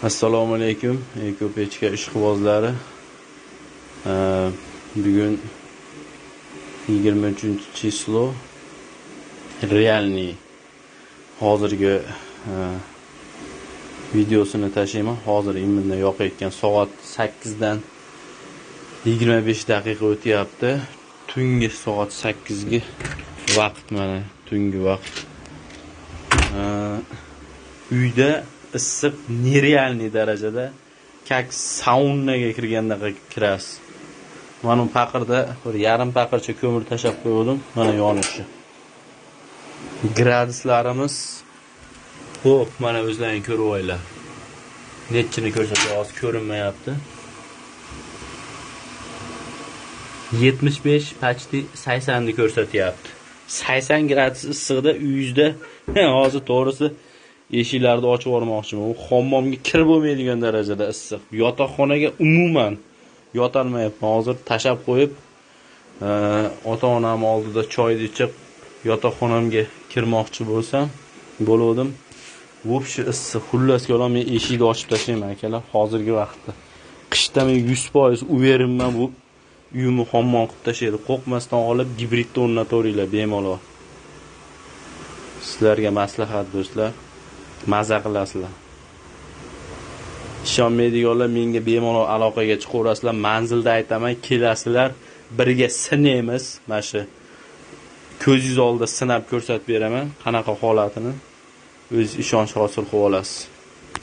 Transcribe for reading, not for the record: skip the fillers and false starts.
Assalomu alaykum, Ekopechka ishqibozlari. Bugun 23-chislo realniy hozirgi videosini tashlayman. Hozir imminda yoqayotgan soat 8 dan 25 daqiqa o'tyapti. Tungi soat 8 ga vaqt, mana tungi vaqt. Uyda issiq nerealniy darajada kak saunaga kirgandaqa kirasiz. Mana bu paqirda bir yarim paqircha ko'mir tashab qo'ydim, mana yonishi. Graduslarimiz xo'p, mana o'zlaring ko'rib oylar. Nechini ko'rsatib hozir ko'rinmayapti. 75 почти 80 ni ko'rsatyapti. 80 gradus issiqda uyingizda hozir to'g'risi eshiklarni ochib yubormoqchiman. U hammomga kirib bo'lmaydigan darajada issiq. Yotoqxonaga umuman yotolmayapman. Hozir tashab qo'yib, ota-onam oldida choyni ichib, yotoqxonamga kirmoqchi bo'ldim. Vobshi issiq. Xullas kalom, men eshikni ochib tashlayman akalar. Hozirgi vaqtda qishda men 100% uverimman, bu uyimni hammom qilib tashlaydi. Qo'rqmasdan olib gibridni o'rnataveringlar bemalol. Sizlarga maslahat do'stlar. Maza qilasizlar. Ishonmaydiganlar menga bemalol aloqaga chiqaverasizlar. Manzilda aytaman, kelasizlar, birga sinaymiz. Mana shu ko'zingiz oldida sinab ko'rsatib beraman qanaqa holatini. O'zingiz ishonch hosil qilib olasiz.